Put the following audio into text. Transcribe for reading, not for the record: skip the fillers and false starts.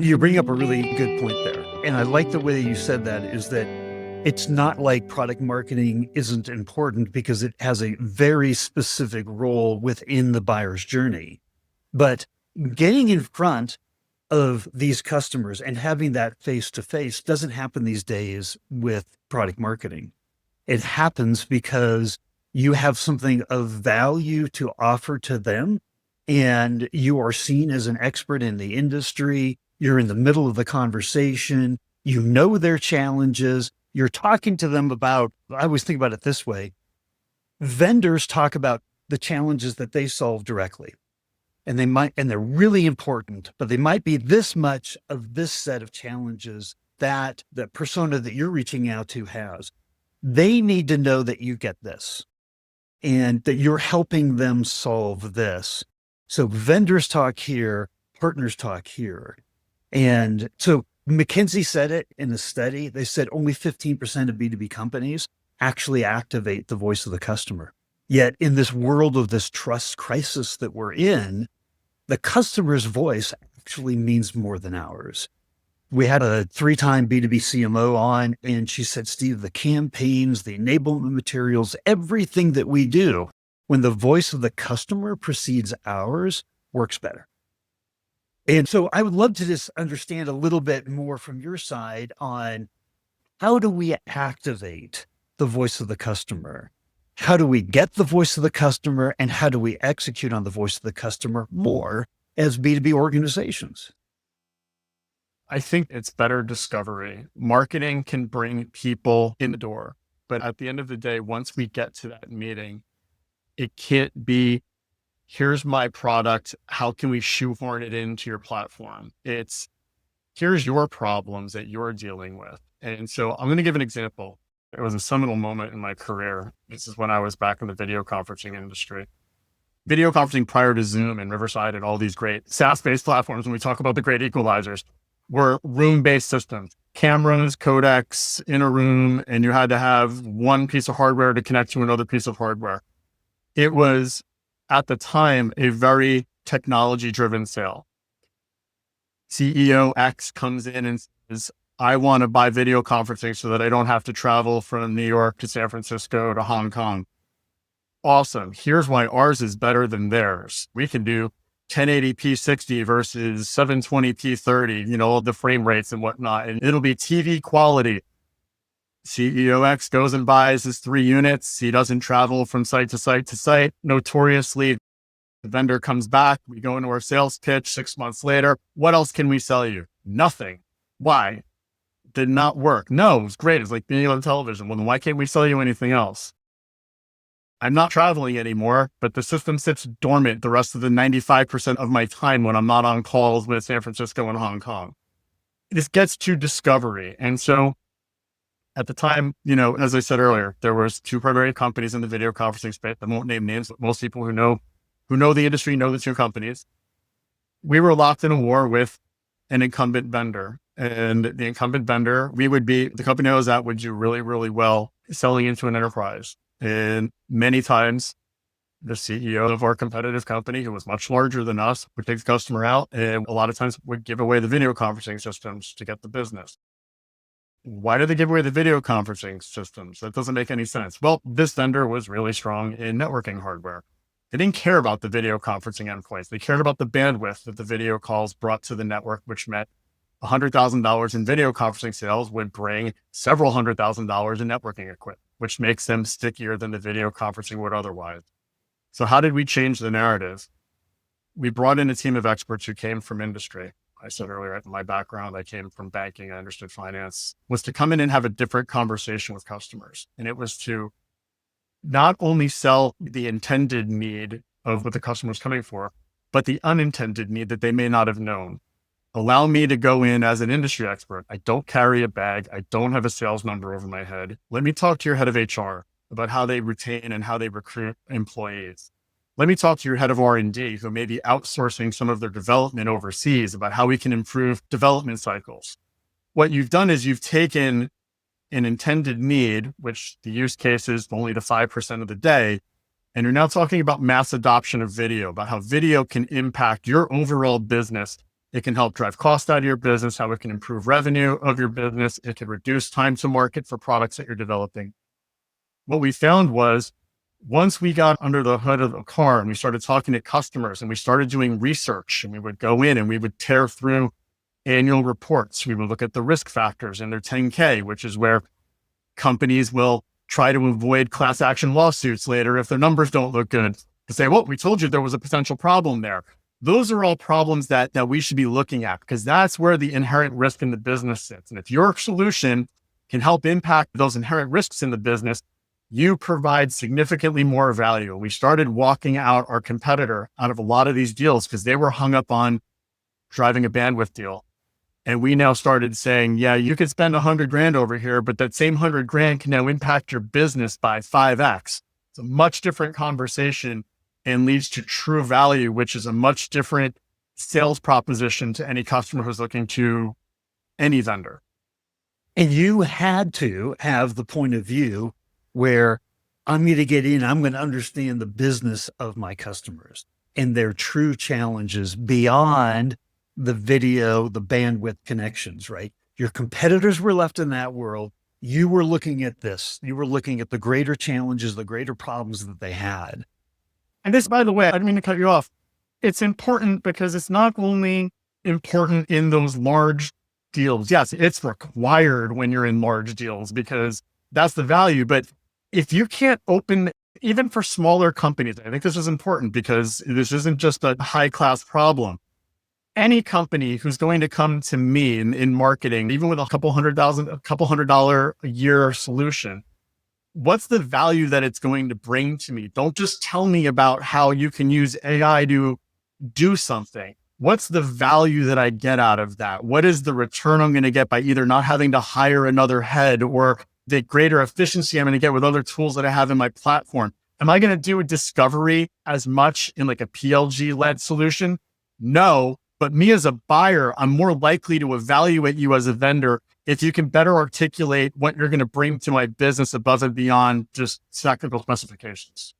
You bring up a really good point there. And I like the way you said that is that it's not like product marketing isn't important because it has a very specific role within the buyer's journey. But getting in front of these customers and having that face to face doesn't happen these days with product marketing. It happens because you have something of value to offer to them and you are seen as an expert in the industry. You're in the middle of the conversation. You know their challenges. You're talking to them about, I always think about it this way. Vendors talk about the challenges that they solve directly. And they're really important, but they might be this much of this set of challenges that the persona that you're reaching out to has. They need to know that you get this and that you're helping them solve this. So vendors talk here, partners talk here. And so McKinsey said it in the study. They said only 15% of B2B companies actually activate the voice of the customer. Yet in this world of this trust crisis that we're in, the customer's voice actually means more than ours. We had a 3-time B2B CMO on, and she said, Steve, the campaigns, the enablement materials, everything that we do, when the voice of the customer precedes ours, works better. And so I would love to just understand a little bit more from your side on how do we activate the voice of the customer? How do we get the voice of the customer, and how do we execute on the voice of the customer more as B2B organizations? I think it's better discovery. Marketing can bring people in the door, but at the end of the day, once we get to that meeting, it can't be, here's my product. How can we shoehorn it into your platform? It's, here's your problems that you're dealing with. And so I'm going to give an example. It was a seminal moment in my career. This is when I was back in the video conferencing industry. Video conferencing prior to Zoom and Riverside and all these great SaaS-based platforms, when we talk about the great equalizers, were room-based systems, cameras, codecs in a room, and you had to have one piece of hardware to connect to another piece of hardware. It was, at the time, a very technology-driven sale. CEO X comes in and says, I want to buy video conferencing so that I don't have to travel from New York to San Francisco to Hong Kong. Awesome. Here's why ours is better than theirs. We can do 1080p 60 versus 720p 30, the frame rates and whatnot, and it'll be TV quality. CEO X goes and buys his 3 units. He doesn't travel from site to site to site. Notoriously, the vendor comes back. We go into our sales pitch 6 months later. What else can we sell you? Nothing. Why? Did not work. No, it was great. It's like being on television. Well, then why can't we sell you anything else? I'm not traveling anymore, but the system sits dormant the rest of the 95% of my time when I'm not on calls with San Francisco and Hong Kong. This gets to discovery. And so at the time, as I said earlier, there was 2 primary companies in the video conferencing space. I won't name names, but most people who know the industry know the 2 companies. We were locked in a war with an incumbent vendor. And the incumbent vendor, the company I was at would do really, really well selling into an enterprise. And many times the CEO of our competitive company, who was much larger than us, would take the customer out and a lot of times would give away the video conferencing systems to get the business. Why do they give away the video conferencing systems? That doesn't make any sense. Well, this vendor was really strong in networking hardware. They didn't care about the video conferencing endpoints. They cared about the bandwidth that the video calls brought to the network, which meant $100,000 in video conferencing sales would bring several $100,000 in networking equipment, which makes them stickier than the video conferencing would otherwise. So how did we change the narrative? We brought in a team of experts who came from industry. I said earlier, my background, I came from banking, I understood finance, was to come in and have a different conversation with customers. And it was to not only sell the intended need of what the customer was coming for, but the unintended need that they may not have known. Allow me to go in as an industry expert. I don't carry a bag. I don't have a sales number over my head. Let me talk to your head of HR about how they retain and how they recruit employees. Let me talk to your head of R&D who may be outsourcing some of their development overseas about how we can improve development cycles. What you've done is you've taken an intended need, which the use case is only to 5% of the day, and you're now talking about mass adoption of video, about how video can impact your overall business It can help drive cost out of your business, how it can improve revenue of your business. It can reduce time to market for products that you're developing. What we found was once we got under the hood of the car and we started talking to customers and we started doing research, and we would go in and we would tear through annual reports. We would look at the risk factors in their 10K, which is where companies will try to avoid class action lawsuits later if their numbers don't look good, to say, well, we told you there was a potential problem there. Those are all problems that we should be looking at, because that's where the inherent risk in the business sits. And if your solution can help impact those inherent risks in the business, you provide significantly more value. We started walking out our competitor out of a lot of these deals because they were hung up on driving a bandwidth deal. And we now started saying, yeah, you could spend $100,000 over here, but that same $100,000 can now impact your business by 5x. It's a much different conversation and leads to true value, which is a much different sales proposition to any customer who's looking to any vendor. And you had to have the point of view where I'm going to get in, I'm going to understand the business of my customers and their true challenges beyond the video, the bandwidth connections, right? Your competitors were left in that world. You were looking at this. You were looking at the greater challenges, the greater problems that they had. And this, by the way, I didn't mean to cut you off. It's important because it's not only important in those large deals. Yes, it's required when you're in large deals because that's the value. But if you can't open, even for smaller companies, I think this is important because this isn't just a high class problem. Any company who's going to come to me in marketing, even with a couple $100 a year solution, what's the value that it's going to bring to me? Don't just tell me about how you can use AI to do something. What's the value that I get out of that? What is the return I'm going to get by either not having to hire another head, or the greater efficiency I'm going to get with other tools that I have in my platform? Am I going to do a discovery as much in like a PLG-led solution? No. But me as a buyer, I'm more likely to evaluate you as a vendor if you can better articulate what you're going to bring to my business above and beyond just technical specifications.